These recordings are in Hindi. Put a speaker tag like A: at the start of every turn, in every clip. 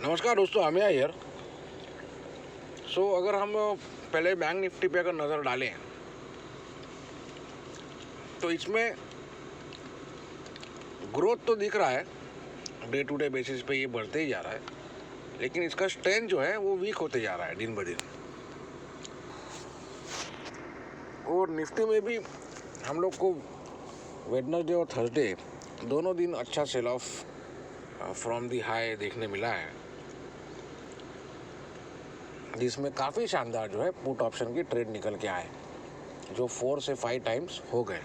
A: नमस्कार दोस्तों, आमिया यार। अगर हम पहले बैंक निफ्टी पे अगर नज़र डालें तो इसमें ग्रोथ तो दिख रहा है, डे टू डे बेसिस पे ये बढ़ते ही जा रहा है, लेकिन इसका स्ट्रेंथ जो है वो वीक होते जा रहा है दिन ब दिन। और निफ्टी में भी हम लोग को वेडनेसडे और थर्सडे दोनों दिन अच्छा sell off from the high देखने मिला है, जिसमें काफ़ी शानदार जो है पुट ऑप्शन की ट्रेड निकल के आए, जो 4 से 5 टाइम्स हो गए।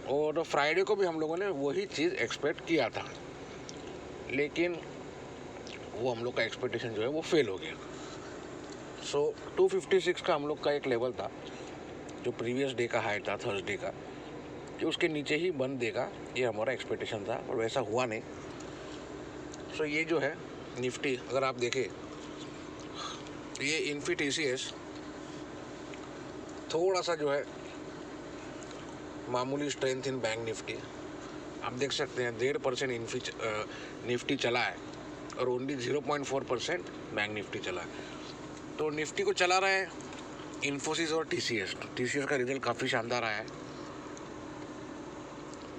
A: और फ्राइडे को भी हम लोगों ने वही चीज़ एक्सपेक्ट किया था, लेकिन वो हम लोग का एक्सपेक्टेशन जो है वो फेल हो गया। 256 का हम लोग का एक लेवल था, जो प्रीवियस डे का हाई था थर्सडे का, कि उसके नीचे ही बंद देगा, ये हमारा एक्सपेक्टेशन था, और वैसा हुआ नहीं। ये जो है निफ्टी अगर आप देखें, ये इन्फी TCS थोड़ा सा जो है मामूली स्ट्रेंथ इन बैंक निफ्टी आप देख सकते हैं। 1.5% निफ्टी चला है और ओनली 0.4% बैंक निफ्टी चला है। तो निफ्टी को चला रहा है इन्फोसिस और TCS। तो TCS का रिजल्ट काफ़ी शानदार आया है।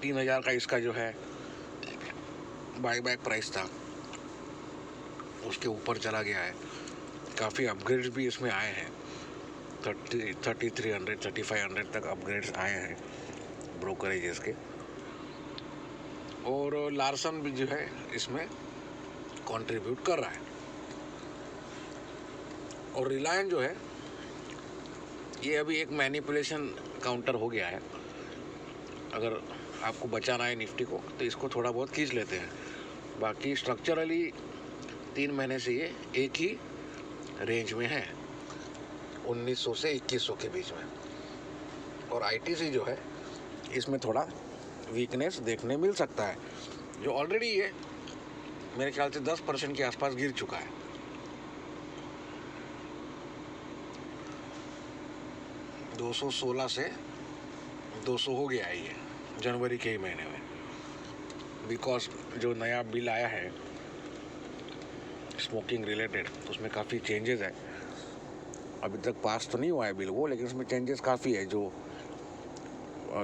A: 3000 का इसका जो है बाय बैक प्राइस था, उसके ऊपर चला गया है। काफ़ी अपग्रेड्स भी इसमें आए हैं, 3300 3500 तक अपग्रेड्स आए हैं ब्रोकरेजेस के। और लार्सन भी जो है इसमें कंट्रीब्यूट कर रहा है। और रिलायंस जो है ये अभी एक मैनिपुलेशन काउंटर हो गया है। अगर आपको बचाना है निफ्टी को तो इसको थोड़ा बहुत खींच लेते हैं, बाकी स्ट्रक्चरली 3 महीने से ये एक ही रेंज में है, 1900 से 2100 के बीच में। और ITC जो है इसमें थोड़ा वीकनेस देखने मिल सकता है, जो ऑलरेडी ये मेरे ख्याल से 10% के आसपास गिर चुका है। $216 से 200 हो गया है ये जनवरी के ही महीने में, बिकॉज जो नया बिल आया है स्मोकिंग रिलेटेड, उसमें काफ़ी चेंजेस है। अभी तक पास तो नहीं हुआ है बिल वो, लेकिन उसमें चेंजेस काफ़ी है। जो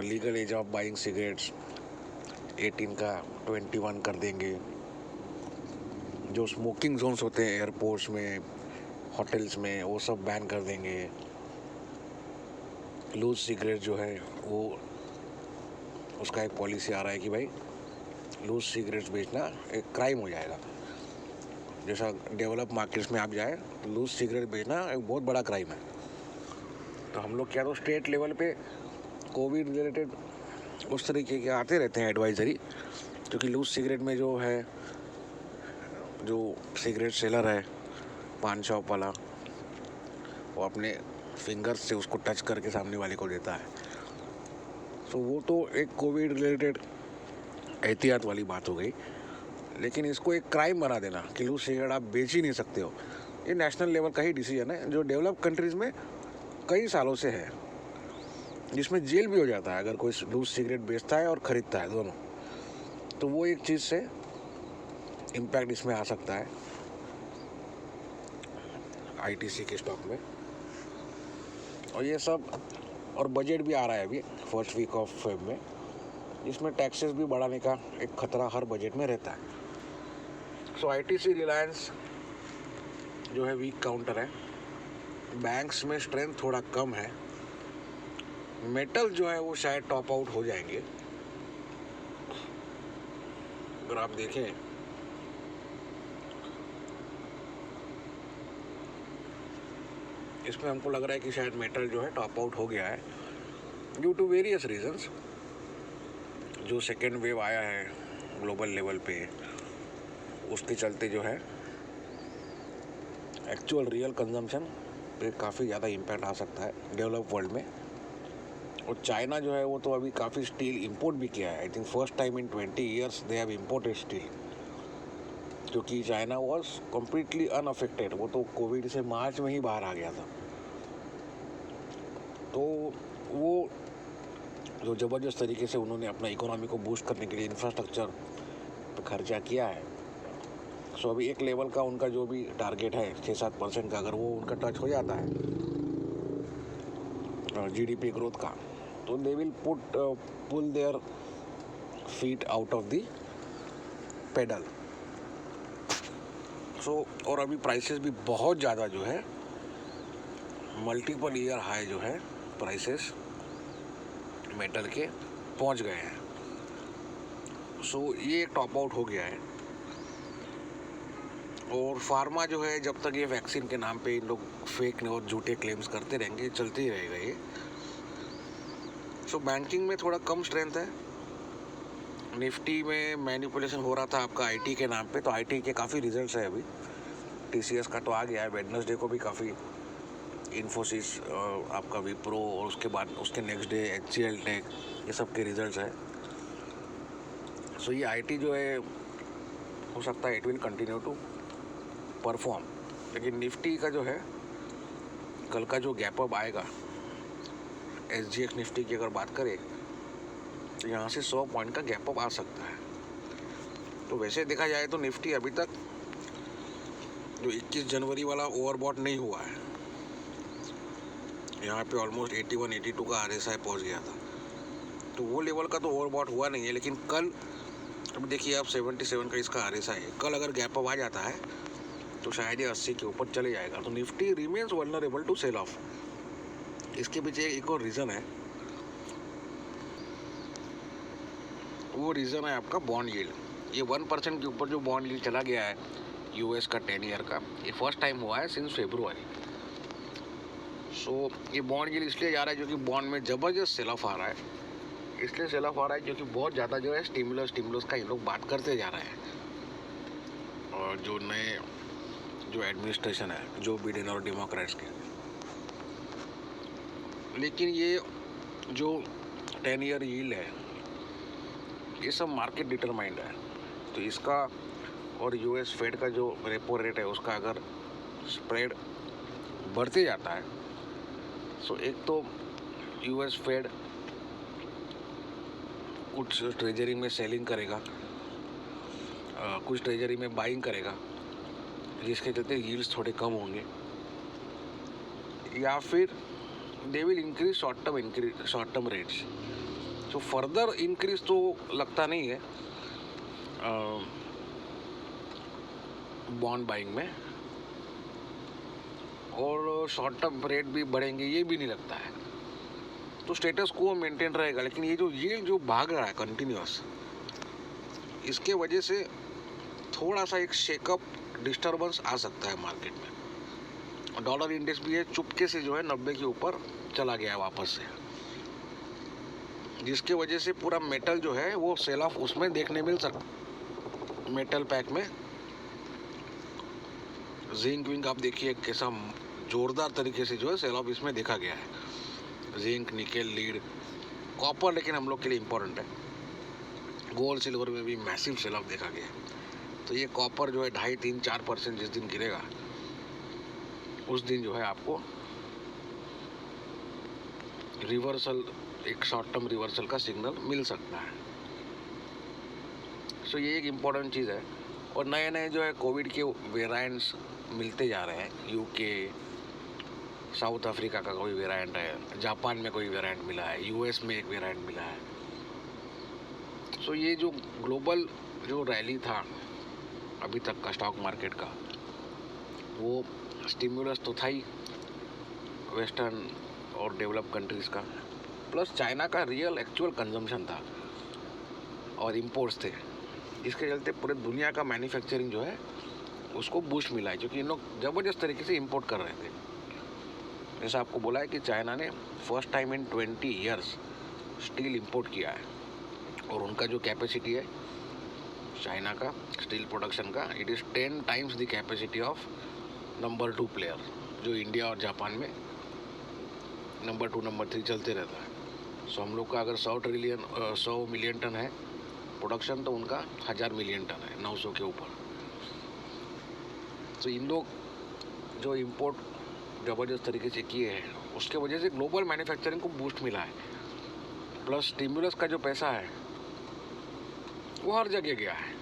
A: legal age of buying cigarettes 18 का 21 कर देंगे। जो स्मोकिंग जोन्स होते हैं एयरपोर्ट्स में, होटल्स में, वो सब बैन कर देंगे। लूज सिगरेट जो है वो, उसका एक पॉलिसी आ रहा है कि भाई लूज सिगरेट्स बेचना एक क्राइम हो जाएगा। जैसा डेवलप मार्केट्स में आप जाए तो लूज सिगरेट बेचना एक बहुत बड़ा क्राइम है। तो हम लोग क्या तो स्टेट लेवल पे कोविड रिलेटेड उस तरीके के आते रहते हैं एडवाइजरी, क्योंकि लूज सिगरेट में जो है, जो सिगरेट सेलर है पान शॉप वाला, वो अपने फिंगर्स से उसको टच करके सामने वाले को देता है। वो तो एक कोविड रिलेटेड एहतियात वाली बात हो गई, लेकिन इसको एक क्राइम बना देना कि लूज सिगरेट आप बेच ही नहीं सकते हो, ये नेशनल लेवल का ही डिसीजन है, जो डेवलप कंट्रीज़ में कई सालों से है, जिसमें जेल भी हो जाता है अगर कोई लूज सिगरेट बेचता है और ख़रीदता है दोनों। तो वो एक चीज़ से इम्पैक्ट इसमें आ सकता है ITC के स्टॉक में। और ये सब, और बजट भी आ रहा है अभी फर्स्ट वीक ऑफ फेब में, जिसमें टैक्सेस भी बढ़ाने का एक खतरा हर बजट में रहता है। ITC रिलायंस जो है वीक काउंटर है। बैंक्स में स्ट्रेंथ थोड़ा कम है। मेटल जो है वो शायद टॉप आउट हो जाएंगे। अगर आप देखें इसमें हमको लग रहा है कि शायद मेटल जो है टॉप आउट हो गया है, ड्यू टू वेरियस रीजंस। जो सेकेंड वेव आया है ग्लोबल लेवल पे, उसके चलते जो है एक्चुअल रियल कंजम्पशन पे काफ़ी ज़्यादा इम्पैक्ट आ सकता है डेवलप वर्ल्ड में। और चाइना जो है वो तो अभी काफ़ी स्टील इंपोर्ट भी किया है। I think first time in 20 years they have imported steel, क्योंकि चाइना वॉज कम्प्लीटली अनअफेक्टेड। वो तो कोविड से मार्च में ही बाहर आ गया था। तो वो जो ज़बरदस्त तरीके से उन्होंने अपना इकोनॉमी को बूस्ट करने के लिए इंफ्रास्ट्रक्चर पर खर्चा किया है, सो अभी एक लेवल का उनका जो भी टारगेट है 6-7% का, अगर वो उनका टच हो जाता है जीडीपी ग्रोथ का, तो they will pull their feet out of the pedal. So और अभी प्राइसेस भी बहुत ज़्यादा जो है मल्टीपल ईयर हाई जो है प्राइसेस मेटल के पहुंच गए हैं। सो ये टॉप आउट हो गया है। और फार्मा जो है, जब तक ये वैक्सीन के नाम पे इन लोग फेक और झूठे क्लेम्स करते रहेंगे, चलते ही रहेगा ये। सो बैंकिंग में थोड़ा कम स्ट्रेंथ है। निफ्टी में मैनिपुलेशन हो रहा था आपका आईटी के नाम पे, तो आईटी के काफ़ी रिजल्ट्स है अभी। टीसीएस का तो आ गया है, वेडनेसडे को भी काफ़ी, इन्फोसिस, आपका विप्रो, और उसके बाद उसके नेक्स्ट डे एचसीएल टेक, ये सब के रिजल्ट्स है। सो ये आईटी जो है हो सकता है it will continue to perform. लेकिन निफ्टी का जो है कल का जो गैप अप आएगा, एसजीएक्स निफ्टी की अगर बात करें, तो यहाँ से 100 पॉइंट का गैप अप आ सकता है। तो वैसे देखा जाए तो निफ्टी अभी तक जो 21 जनवरी वाला ओवरबॉट नहीं हुआ है। यहाँ पे ऑलमोस्ट 81-82 का आरएसआई पहुँच गया था, तो वो लेवल का तो ओवरबॉट हुआ नहीं है। लेकिन कल अब देखिए आप 77 का इसका आरएसआई है, कल अगर गैप अप आ जाता है तो शायद ये 80 के ऊपर चले जाएगा। तो Nifty remains vulnerable to sell off. इसके पीछे एक और रीज़न है, वो रीज़न है आपका बॉन्ड यील्ड। ये 1% के ऊपर जो बॉन्ड यील्ड चला गया है यूएस का 10 ईयर का, ये फर्स्ट टाइम हुआ है सिंस फेब्रुआरी। सो ये बॉन्ड यील्ड इसलिए जा रहा है क्योंकि बॉन्ड में ज़बरदस्त सेल ऑफ आ रहा है। इसलिए सेल ऑफ आ रहा है क्योंकि बहुत ज़्यादा जो है स्टिमुलस का ये लोग बात करते जा रहे हैं। और जो नए जो एडमिनिस्ट्रेशन है, जो बिडेन और डेमोक्रेट्स के, लेकिन ये जो 10 ईयर यील्ड है, ये सब मार्केट डिटरमाइंड है। तो इसका और यूएस फेड का जो रेपो रेट है, उसका अगर स्प्रेड बढ़ते जाता है, सो एक तो यूएस फेड कुछ ट्रेजरी में सेलिंग करेगा, कुछ ट्रेजरी में बाइंग करेगा, जिसके चलते यील्ड्स थोड़े कम होंगे, या फिर they will increase short term rates. तो फर्दर इंक्रीज तो लगता नहीं है बॉन्ड बाइंग में, और शॉर्ट टर्म रेट भी बढ़ेंगे ये भी नहीं लगता है। तो स्टेटस को मेंटेन रहेगा। लेकिन ये जो भाग रहा है कंटिन्यूअस, इसके वजह से थोड़ा सा एक शेकअप डिस्टर्बेंस आ सकता है मार्केट में। डॉलर इंडेक्स भी है चुपके से जो है 90 के ऊपर चला गया है वापस से, जिसके वजह से पूरा मेटल जो है वो सेल ऑफ उसमें देखने मिल सकता। मेटल पैक में जिंक विंक आप देखिए कैसा जोरदार तरीके से जो है सेल ऑफ इसमें देखा गया है। जिंक, निकेल, लीड, कॉपर लेकिन हम लोग के लिए इम्पोर्टेंट है। गोल्ड सिल्वर में भी मैसिव सेल ऑफ देखा गया है। तो ये कॉपर जो है 2.5-3-4% जिस दिन गिरेगा, उस दिन जो है आपको रिवर्सल, एक शॉर्ट टर्म रिवर्सल का सिग्नल मिल सकता है। सो ये एक इम्पॉर्टेंट चीज़ है। और नए नए जो है कोविड के वेरिएंट्स मिलते जा रहे हैं। यूके, साउथ अफ्रीका का कोई वेरिएंट है, जापान में कोई वेरिएंट मिला है, यूएस में एक वेरिएंट मिला है। सो ये जो ग्लोबल जो रैली था अभी तक का स्टॉक मार्केट का, वो स्टिमुलस तो था ही वेस्टर्न और डेवलप कंट्रीज़ का, प्लस चाइना का रियल एक्चुअल कंजम्पशन था और इम्पोर्ट्स थे, जिसके चलते पूरे दुनिया का मैन्युफैक्चरिंग जो है उसको बूस्ट मिला है, क्योंकि इन लोग ज़बरदस्त तरीके से इंपोर्ट कर रहे थे। जैसा आपको बोला है कि चाइना ने first time in 20 years steel import किया है, और उनका जो कैपेसिटी है चाइना का स्टील प्रोडक्शन का, it is 10 times the capacity of number 2 player, जो इंडिया और जापान में नंबर 2 नंबर 3 चलते रहता है। सो हम लोग का अगर 100 मिलियन टन है प्रोडक्शन, तो उनका 1000 मिलियन टन है, 900 के ऊपर। तो इन लोग जो इंपोर्ट ज़बरदस्त तरीके से किए हैं, उसके वजह से ग्लोबल मैन्युफैक्चरिंग को बूस्ट मिला है। प्लस स्टिमुलस का जो पैसा है वो हर जगह गया है।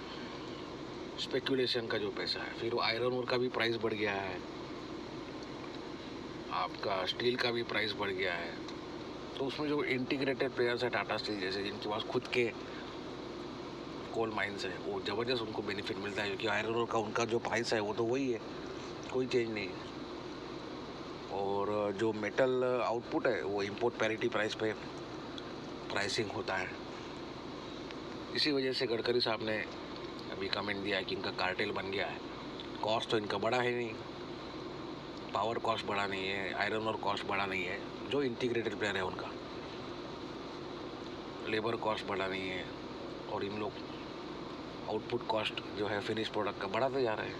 A: स्पेकुलेशन का जो पैसा है, फिर वो आयरन ओर का भी प्राइस बढ़ गया है, आपका स्टील का भी प्राइस बढ़ गया है। तो उसमें जो इंटीग्रेटेड प्लेयर्स है टाटा स्टील जैसे, जिनके पास खुद के कोल माइंस है, वो ज़बरदस्त उनको बेनिफिट मिलता है, क्योंकि आयरन ओर का उनका जो प्राइस है वो तो वही है, कोई चेंज नहीं है। और जो मेटल आउटपुट है वो इंपोर्ट पैरिटी प्राइस पे प्राइसिंग होता है। इसी वजह से गडकरी साहब ने अभी कमेंट दिया है कि इनका कार्टेल बन गया है। कॉस्ट तो इनका बढ़ा है नहीं, पावर कॉस्ट बढ़ा नहीं है, आयरन और कॉस्ट बढ़ा नहीं है, जो इंटीग्रेटेड प्लेयर है उनका लेबर कॉस्ट बढ़ा नहीं है, और इन लोग आउटपुट कॉस्ट जो है फिनिश प्रोडक्ट का बढ़ाते जा रहे हैं।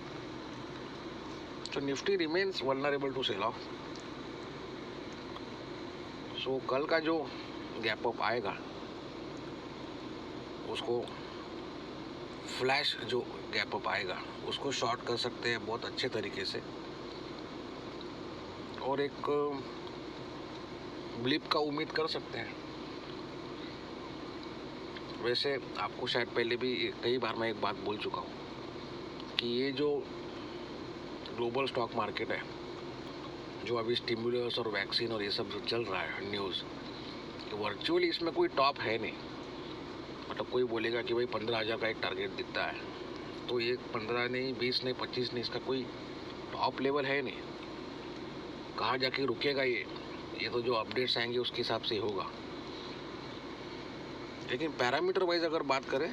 A: तो Nifty remains vulnerable to sell off. So कल का जो गैप अप आएगा उसको फ्लैश जो गैप अप आएगा उसको शॉर्ट कर सकते हैं बहुत अच्छे तरीके से, और एक ब्लिप का उम्मीद कर सकते हैं। वैसे आपको शायद पहले भी कई बार मैं एक बात बोल चुका हूँ कि ये जो ग्लोबल स्टॉक मार्केट है, जो अभी स्टिमुलस और वैक्सीन और ये सब जो चल रहा है न्यूज़, तो वर्चुअली इसमें कोई टॉप है नहीं। मतलब कोई बोलेगा कि भाई 15,000 का एक टारगेट दिखता है, तो ये 15 नहीं, 20 नहीं, 25 नहीं, इसका कोई टॉप लेवल है नहीं। कहाँ जाके रुकेगा ये तो जो अपडेट्स आएंगे उसके हिसाब से ही होगा। लेकिन पैरामीटर वाइज अगर बात करें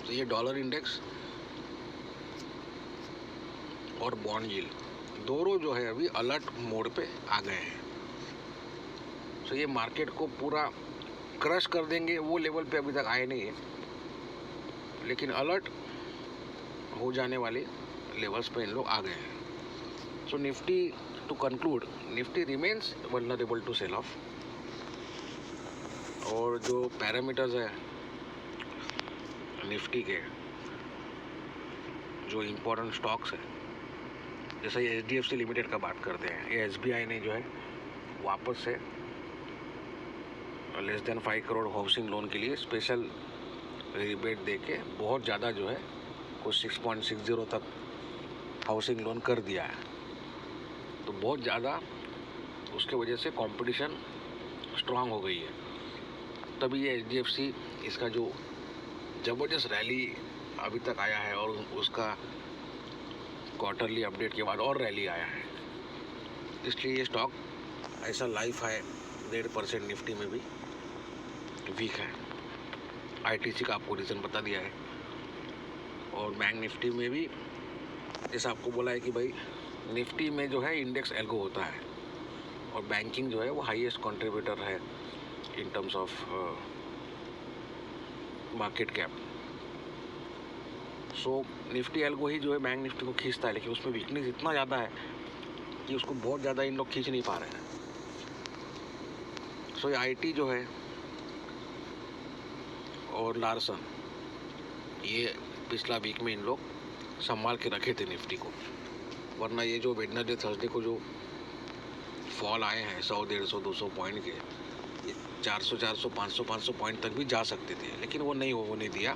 A: तो ये डॉलर इंडेक्स और बॉन्ड यील्ड दोनों जो है अभी अलर्ट मोड पे आ गए हैं। तो ये मार्केट को पूरा क्रश कर देंगे वो लेवल पे अभी तक आए नहीं है, लेकिन अलर्ट हो जाने वाले लेवल्स पे इन लोग आ गए हैं। So Nifty, to conclude, Nifty remains vulnerable to sell off. और जो पैरामीटर्स है निफ्टी के, जो इम्पोर्टेंट स्टॉक्स है, जैसे ये HDFC लिमिटेड का बात करते हैं, ये SBI ने जो है वापस से less than 5 crore housing loan के लिए स्पेशल रिबेट दे के बहुत ज़्यादा जो है कुछ 6.60 तक हाउसिंग लोन कर दिया है। तो बहुत ज़्यादा उसके वजह से कंपटीशन स्ट्रांग हो गई है, तभी ये HDFC इसका जो ज़बरदस्त रैली अभी तक आया है, और उसका क्वार्टरली अपडेट के बाद और रैली आया है, इसलिए ये स्टॉक ऐसा लाइफ है 1.5% निफ्टी में भी वीक है। ITC का आपको रीज़न बता दिया है, और बैंक निफ्टी में भी जैसा आपको बोला है कि भाई निफ्टी में जो है इंडेक्स एल्गो होता है, और बैंकिंग जो है वो हाईएस्ट कंट्रीब्यूटर है in terms of market cap. So Nifty algo ही जो है बैंक निफ्टी को खींचता है, लेकिन उसमें वीकनेस इतना ज़्यादा है कि उसको बहुत ज़्यादा इन लोग खींच नहीं पा रहे हैं। सो ये IT जो है और लार्सन, ये पिछला वीक में इन लोग संभाल के रखे थे निफ्टी को, वरना ये जो वेडनेसडे थर्सडे को जो फॉल आए हैं 100, 150, 200 पॉइंट के, ये 400, 400, 500, 500 पॉइंट तक भी जा सकते थे, लेकिन वो नहीं होने दिया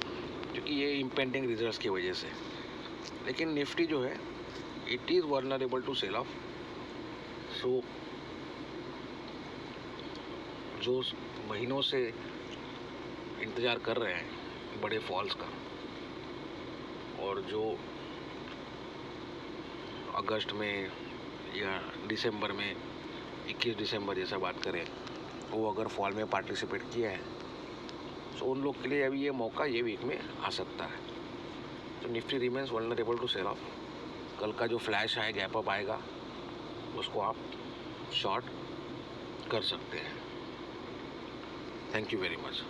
A: क्योंकि ये इम्पेंडिंग रिजल्ट्स की वजह से। लेकिन निफ्टी जो है it is vulnerable to sell off. So जो महीनों से इंतज़ार कर रहे हैं बड़े फॉल्स का, और जो अगस्त में या दिसंबर में 21 दिसंबर जैसा बात करें, वो अगर फॉल में पार्टिसिपेट किया है तो उन लोग के लिए अभी ये मौका ये वीक में आ सकता है। तो Nifty remains vulnerable to sell off. कल का जो फ्लैश है, गैप अप आएगा, उसको आप शॉर्ट कर सकते हैं। Thank you very much.